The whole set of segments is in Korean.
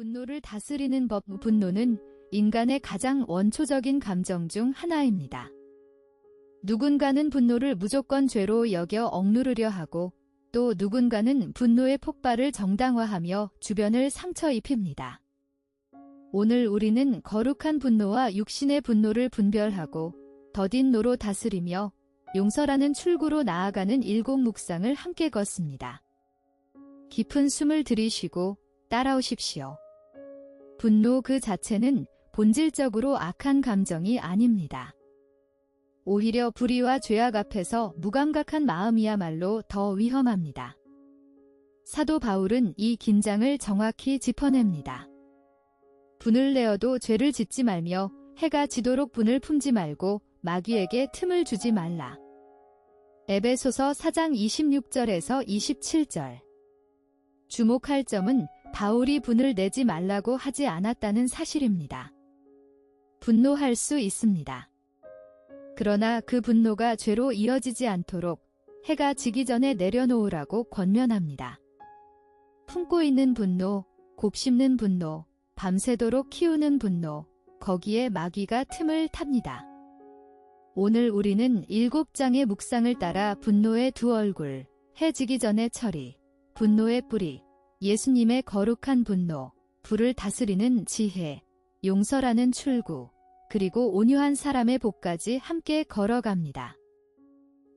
분노를 다스리는 법. 분노는 인간의 가장 원초적인 감정 중 하나입니다. 누군가는 분노를 무조건 죄로 여겨 억누르려 하고 또 누군가는 분노의 폭발을 정당화하며 주변을 상처 입힙니다. 오늘 우리는 거룩한 분노와 육신의 분노를 분별하고 더딘 노로 다스리며 용서라는 출구로 나아가는 일곱 묵상을 함께 걷습니다. 깊은 숨을 들이쉬고 따라오십시오. 분노 그 자체는 본질적으로 악한 감정이 아닙니다. 오히려 불의와 죄악 앞에서 무감각한 마음이야말로 더 위험합니다. 사도 바울은 이 긴장을 정확히 짚어냅니다. 분을 내어도 죄를 짓지 말며 해가 지도록 분을 품지 말고 마귀에게 틈을 주지 말라. 에베소서 4장 26절에서 27절. 주목할 점은 바울이 분을 내지 말라고 하지 않았다는 사실입니다. 분노할 수 있습니다. 그러나 그 분노가 죄로 이어지지 않도록 해가 지기 전에 내려놓으라고 권면합니다. 품고 있는 분노, 곱씹는 분노, 밤새도록 키우는 분노, 거기에 마귀가 틈을 탑니다. 오늘 우리는 7장의 묵상을 따라 분노의 두 얼굴, 해 지기 전의 처리, 분노의 뿌리, 예수님의 거룩한 분노, 불을 다스리는 지혜, 용서라는 출구, 그리고 온유한 사람의 복까지 함께 걸어갑니다.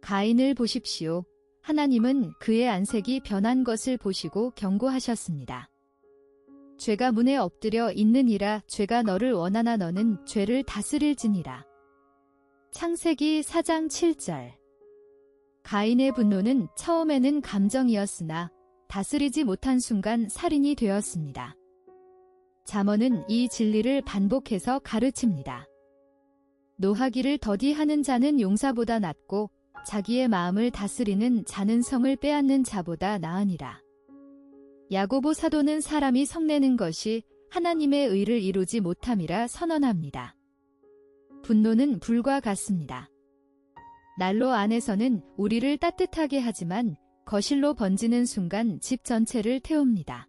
가인을 보십시오. 하나님은 그의 안색이 변한 것을 보시고 경고하셨습니다. 죄가 문에 엎드려 있느니라. 죄가 너를 원하나 너는 죄를 다스릴지니라. 창세기 4장 7절. 가인의 분노는 처음에는 감정이었으나 다스리지 못한 순간 살인이 되었습니다. 잠언은 이 진리를 반복해서 가르칩니다. 노하기를 더디하는 자는 용사보다 낫고 자기의 마음을 다스리는 자는 성을 빼앗는 자보다 나으니라. 야고보 사도는 사람이 성내는 것이 하나님의 의를 이루지 못함이라 선언합니다. 분노는 불과 같습니다. 난로 안에서는 우리를 따뜻하게 하지만 거실로 번지는 순간 집 전체를 태웁니다.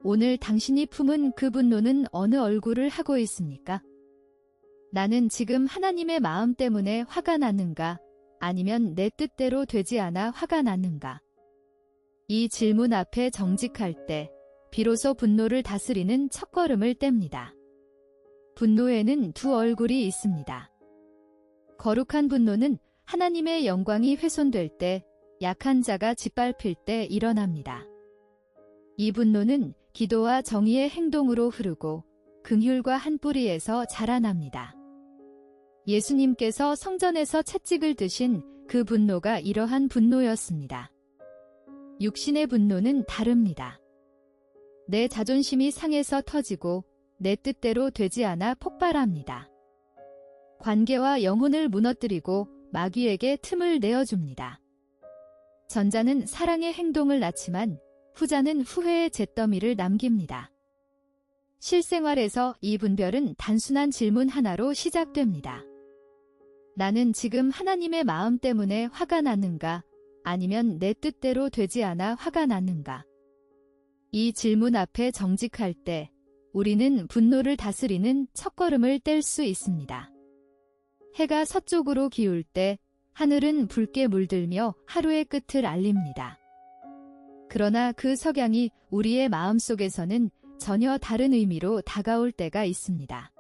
오늘 당신이 품은 그 분노는 어느 얼굴을 하고 있습니까? 나는 지금 하나님의 마음 때문에 화가 났는가? 아니면 내 뜻대로 되지 않아 화가 났는가? 이 질문 앞에 정직할 때 비로소 분노를 다스리는 첫걸음을 뗍니다. 분노에는 두 얼굴이 있습니다. 거룩한 분노는 하나님의 영광이 훼손될 때, 약한 자가 짓밟힐 때 일어납니다. 이 분노는 기도와 정의의 행동으로 흐르고 긍휼과 한 뿌리에서 자라납니다. 예수님께서 성전에서 채찍을 드신 그 분노가 이러한 분노였습니다. 육신의 분노는 다릅니다. 내 자존심이 상해서 터지고 내 뜻대로 되지 않아 폭발합니다. 관계와 영혼을 무너뜨리고 마귀에게 틈을 내어줍니다. 전자는 사랑의 행동을 낳지만 후자는 후회의 잿더미를 남깁니다. 실생활에서 이 분별은 단순한 질문 하나로 시작됩니다. 나는 지금 하나님의 마음 때문에 화가 났는가? 아니면 내 뜻대로 되지 않아 화가 났는가? 이 질문 앞에 정직할 때 우리는 분노를 다스리는 첫걸음을 뗄 수 있습니다. 해가 서쪽으로 기울 때 하늘은 붉게 물들며 하루의 끝을 알립니다. 그러나 그 석양이 우리의 마음속에서는 전혀 다른 의미로 다가올 때가 있습니다.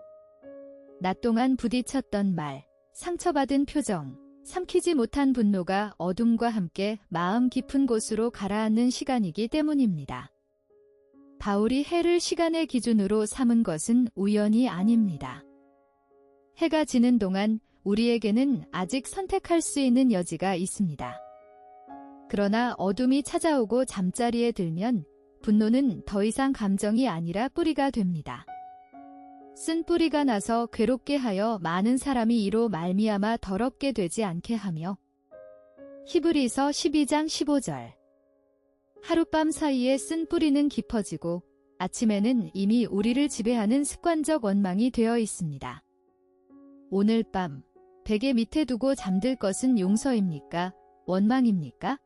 낮 동안 부딪혔던 말, 상처받은 표정, 삼키지 못한 분노가 어둠과 함께 마음 깊은 곳으로 가라앉는 시간이기 때문입니다. 바울이 해를 시간의 기준으로 삼은 것은 우연이 아닙니다. 해가 지는 동안 우리에게는 아직 선택할 수 있는 여지가 있습니다. 그러나 어둠이 찾아오고 잠자리에 들면 분노는 더 이상 감정이 아니라 뿌리가 됩니다. 쓴 뿌리가 나서 괴롭게 하여 많은 사람이 이로 말미암아 더럽게 되지 않게 하며. 히브리서 12장 15절. 하룻밤 사이에 쓴 뿌리는 깊어지고 아침에는 이미 우리를 지배하는 습관적 원망이 되어 있습니다. 오늘 밤 베개 밑에 두고 잠들 것은 용서입니까? 원망입니까?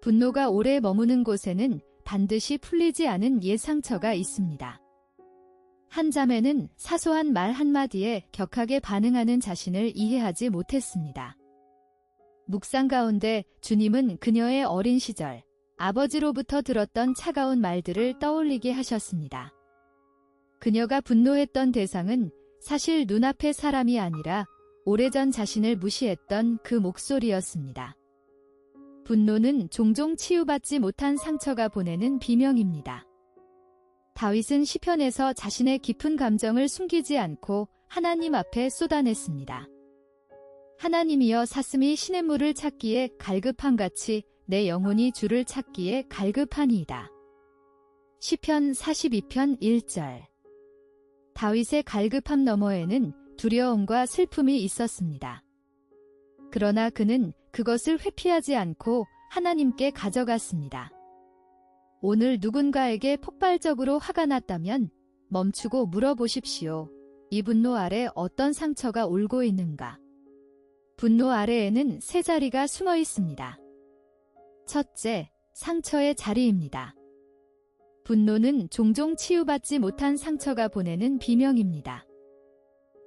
분노가 오래 머무는 곳에는 반드시 풀리지 않은 옛 상처가 있습니다. 한 자매는 사소한 말 한마디에 격하게 반응하는 자신을 이해하지 못했습니다. 묵상 가운데 주님은 그녀의 어린 시절, 아버지로부터 들었던 차가운 말들을 떠올리게 하셨습니다. 그녀가 분노했던 대상은 사실 눈앞의 사람이 아니라 오래전 자신을 무시했던 그 목소리였습니다. 분노는 종종 치유받지 못한 상처가 보내는 비명입니다. 다윗은 시편에서 자신의 깊은 감정을 숨기지 않고 하나님 앞에 쏟아냈습니다. 하나님이여 사슴이 시냇물을 찾기에 갈급함같이 내 영혼이 주를 찾기에 갈급하니이다. 시편 42편 1절. 다윗의 갈급함 너머에는 두려움과 슬픔이 있었습니다. 그러나 그는 그것을 회피하지 않고 하나님께 가져갔습니다. 오늘 누군가에게 폭발적으로 화가 났다면 멈추고 물어보십시오. 이 분노 아래 어떤 상처가 울고 있는가? 분노 아래에는 세 자리가 숨어 있습니다. 첫째, 상처의 자리입니다. 분노는 종종 치유받지 못한 상처가 보내는 비명입니다.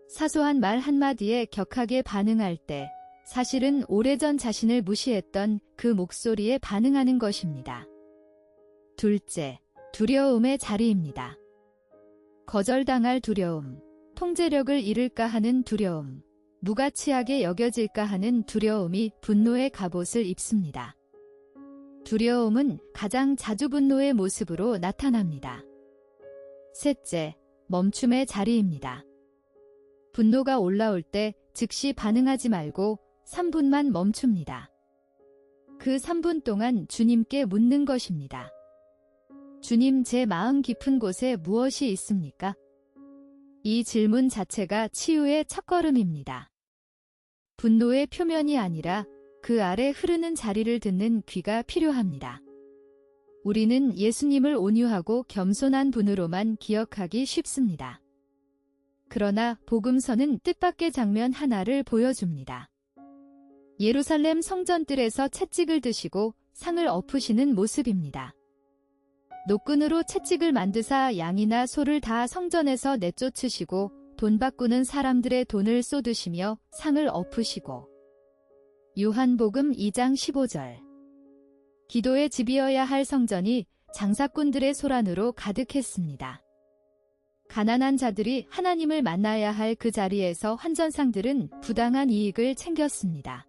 사소한 말 한마디에 격하게 반응할 때 사실은 오래전 자신을 무시했던 그 목소리에 반응하는 것입니다. 둘째, 두려움의 자리입니다. 거절당할 두려움, 통제력을 잃을까 하는 두려움, 무가치하게 여겨질까 하는 두려움이 분노의 갑옷을 입습니다. 두려움은 가장 자주 분노의 모습으로 나타납니다. 셋째, 멈춤의 자리입니다. 분노가 올라올 때 즉시 반응하지 말고 3분만 멈춥니다. 그 3분 동안 주님께 묻는 것입니다. 주님, 제 마음 깊은 곳에 무엇이 있습니까? 이 질문 자체가 치유의 첫걸음입니다. 분노의 표면이 아니라 그 아래 흐르는 자리를 듣는 귀가 필요합니다. 우리는 예수님을 온유하고 겸손한 분으로만 기억하기 쉽습니다. 그러나 복음서는 뜻밖의 장면 하나를 보여줍니다. 예루살렘 성전뜰에서 채찍을 드시고 상을 엎으시는 모습입니다. 노끈으로 채찍을 만드사 양이나 소를 다 성전에서 내쫓으시고 돈 바꾸는 사람들의 돈을 쏟으시며 상을 엎으시고. 요한복음 2장 15절. 기도의 집이어야 할 성전이 장사꾼들의 소란으로 가득했습니다. 가난한 자들이 하나님을 만나야 할 그 자리에서 환전상들은 부당한 이익을 챙겼습니다.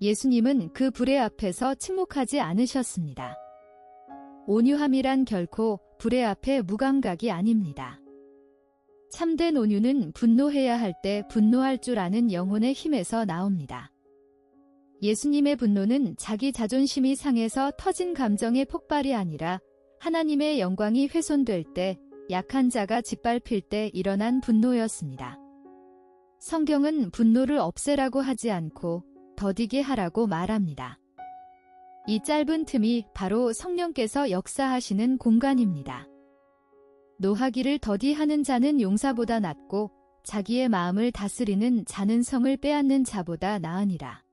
예수님은 그 불의 앞에서 침묵하지 않으셨습니다. 온유함이란 결코 불의 앞에 무감각이 아닙니다. 참된 온유는 분노해야 할 때 분노할 줄 아는 영혼의 힘에서 나옵니다. 예수님의 분노는 자기 자존심이 상해서 터진 감정의 폭발이 아니라 하나님의 영광이 훼손될 때, 약한 자가 짓밟힐 때 일어난 분노였습니다. 성경은 분노를 없애라고 하지 않고 더디게 하라고 말합니다. 이 짧은 틈이 바로 성령께서 역사하시는 공간입니다. 노하기를 더디하는 자는 용사보다 낫고 자기의 마음을 다스리는 자는 성을 빼앗는 자보다 나으니라.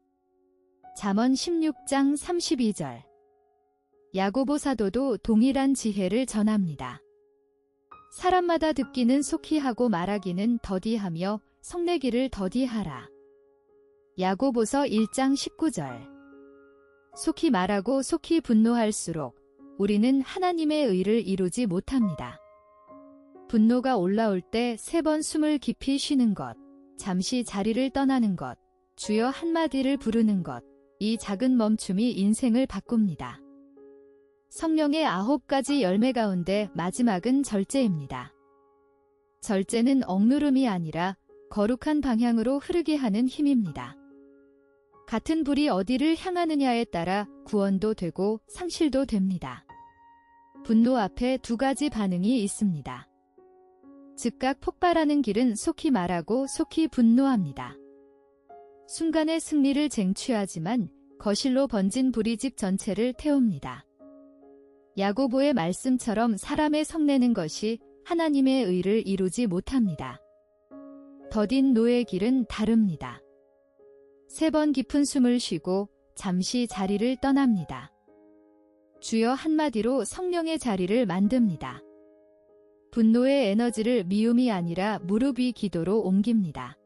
잠언 16장 32절. 야고보 사도도 동일한 지혜를 전합니다. 사람마다 듣기는 속히 하고 말하기는 더디하며 성내기를 더디하라. 야고보서 1장 19절. 속히 말하고 속히 분노할수록 우리는 하나님의 의를 이루지 못합니다. 분노가 올라올 때 3번 숨을 깊이 쉬는 것, 잠시 자리를 떠나는 것, 주여 한마디를 부르는 것, 이 작은 멈춤이 인생을 바꿉니다. 성령의 9가지 열매 가운데 마지막은 절제입니다. 절제는 억누름이 아니라 거룩한 방향으로 흐르게 하는 힘입니다. 같은 불이 어디를 향하느냐에 따라 구원도 되고 상실도 됩니다. 분노 앞에 2가지 반응이 있습니다. 즉각 폭발하는 길은 속히 말하고 속히 분노합니다. 순간의 승리를 쟁취하지만 거실로 번진 불이 집 전체를 태웁니다. 야고보의 말씀처럼 사람의 성내는 것이 하나님의 의를 이루지 못합니다. 더딘 노의 길은 다릅니다. 3번 깊은 숨을 쉬고 잠시 자리를 떠납니다. 주여 한마디로 성령의 자리를 만듭니다. 분노의 에너지를 미움이 아니라 무릎 위 기도로 옮깁니다.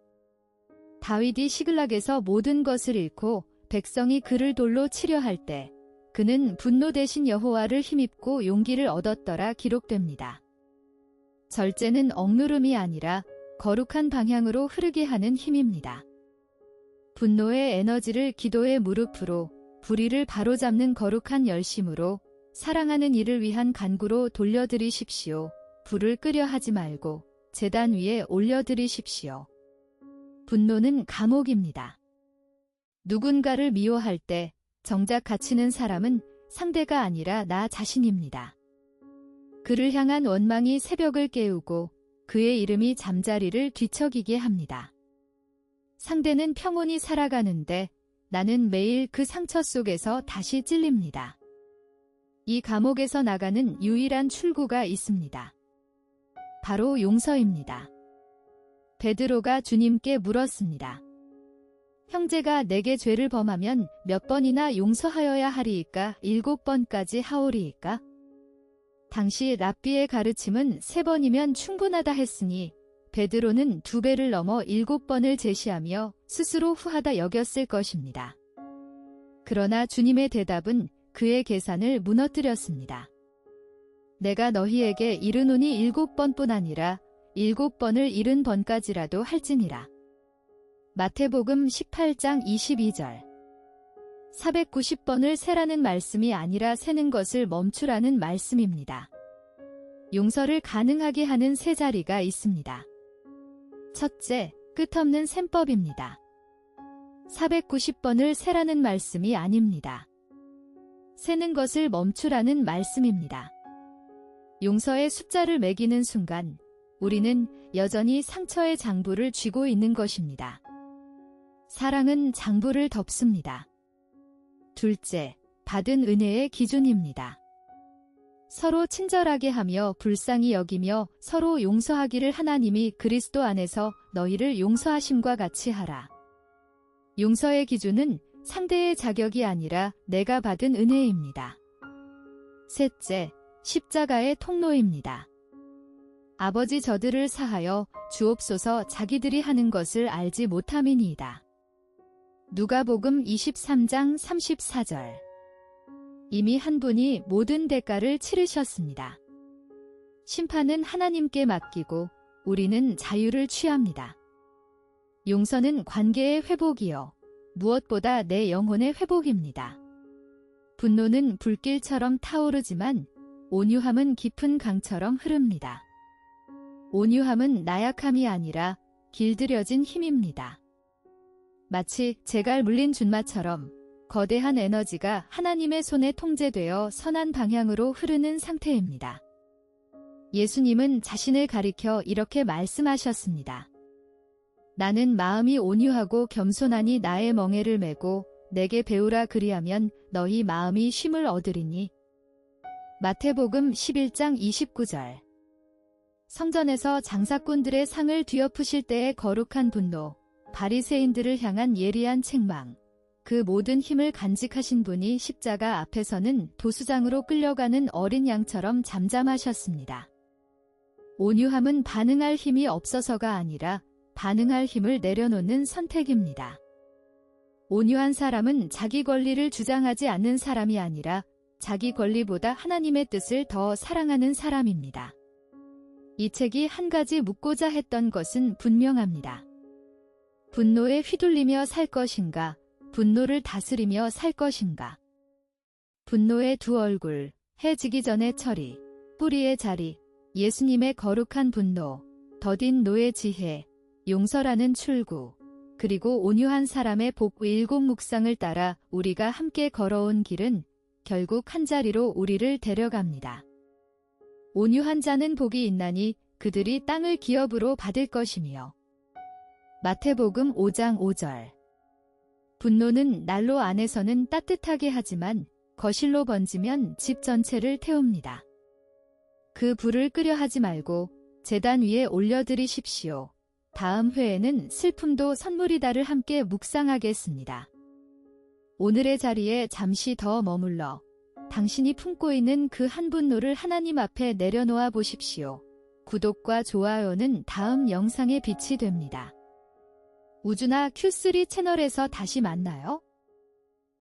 다윗이 시글락에서 모든 것을 잃고 백성이 그를 돌로 치려 할 때 그는 분노 대신 여호와를 힘입고 용기를 얻었더라 기록됩니다. 절제는 억누름이 아니라 거룩한 방향으로 흐르게 하는 힘입니다. 분노의 에너지를 기도의 무릎으로, 불의를 바로잡는 거룩한 열심으로, 사랑하는 이를 위한 간구로 돌려드리십시오. 불을 끄려 하지 말고 제단 위에 올려드리십시오. 분노는 감옥입니다. 누군가를 미워할 때 정작 갇히는 사람은 상대가 아니라 나 자신입니다. 그를 향한 원망이 새벽을 깨우고 그의 이름이 잠자리를 뒤척이게 합니다. 상대는 평온히 살아가는데 나는 매일 그 상처 속에서 다시 찔립니다. 이 감옥에서 나가는 유일한 출구가 있습니다. 바로 용서입니다. 베드로가 주님께 물었습니다. 형제가 내게 죄를 범하면 몇 번이나 용서하여야 하리이까? 7번까지 하오리이까? 당시 랍비의 가르침은 3번이면 충분하다 했으니 베드로는 2배를 넘어 7번을 제시하며 스스로 후하다 여겼을 것입니다. 그러나 주님의 대답은 그의 계산을 무너뜨렸습니다. 내가 너희에게 이르노니 7번뿐 아니라 7번을 70번까지라도 할지니라. 마태복음 18장 22절. 490번을 세라는 말씀이 아니라 세는 것을 멈추라는 말씀입니다. 용서를 가능하게 하는 세 자리가 있습니다. 첫째, 끝없는 셈법입니다. 490번을 세라는 말씀이 아닙니다. 세는 것을 멈추라는 말씀입니다. 용서의 숫자를 매기는 순간 우리는 여전히 상처의 장부를 쥐고 있는 것입니다. 사랑은 장부를 덮습니다. 둘째, 받은 은혜의 기준입니다. 서로 친절하게 하며 불쌍히 여기며 서로 용서하기를 하나님이 그리스도 안에서 너희를 용서하심과 같이 하라. 용서의 기준은 상대의 자격이 아니라 내가 받은 은혜입니다. 셋째, 십자가의 통로입니다. 아버지 저들을 사하여 주옵소서 자기들이 하는 것을 알지 못함이니이다. 누가복음 23장 34절. 이미 한 분이 모든 대가를 치르셨습니다. 심판은 하나님께 맡기고 우리는 자유를 취합니다. 용서는 관계의 회복이요. 무엇보다 내 영혼의 회복입니다. 분노는 불길처럼 타오르지만 온유함은 깊은 강처럼 흐릅니다. 온유함은 나약함이 아니라 길들여진 힘입니다. 마치 제갈 물린 준마처럼 거대한 에너지가 하나님의 손에 통제되어 선한 방향으로 흐르는 상태입니다. 예수님은 자신을 가리켜 이렇게 말씀하셨습니다. 나는 마음이 온유하고 겸손하니 나의 멍에를 메고 내게 배우라 그리하면 너희 마음이 쉼을 얻으리니. 마태복음 11장 29절. 성전에서 장사꾼들의 상을 뒤엎으실 때의 거룩한 분노, 바리새인들을 향한 예리한 책망, 그 모든 힘을 간직하신 분이 십자가 앞에서는 도수장으로 끌려가는 어린 양처럼 잠잠하셨습니다. 온유함은 반응할 힘이 없어서가 아니라 반응할 힘을 내려놓는 선택입니다. 온유한 사람은 자기 권리를 주장하지 않는 사람이 아니라 자기 권리보다 하나님의 뜻을 더 사랑하는 사람입니다. 이 책이 한 가지 묻고자 했던 것은 분명합니다. 분노에 휘둘리며 살 것인가, 분노를 다스리며 살 것인가. 분노의 두 얼굴, 해 지기 전의 처리, 뿌리의 자리, 예수님의 거룩한 분노, 더딘 노의 지혜, 용서라는 출구, 그리고 온유한 사람의 복 7 묵상을 따라 우리가 함께 걸어온 길은 결국 한자리로 우리를 데려갑니다. 온유한 자는 복이 있나니 그들이 땅을 기업으로 받을 것이며. 마태복음 5장 5절. 분노는 난로 안에서는 따뜻하게 하지만 거실로 번지면 집 전체를 태웁니다. 그 불을 끄려 하지 말고 제단 위에 올려드리십시오. 다음 회에는 슬픔도 선물이다를 함께 묵상하겠습니다. 오늘의 자리에 잠시 더 머물러 당신이 품고 있는 그 한 분노를 하나님 앞에 내려놓아 보십시오. 구독과 좋아요는 다음 영상의 빛이 됩니다. 우주나 Q3 채널에서 다시 만나요.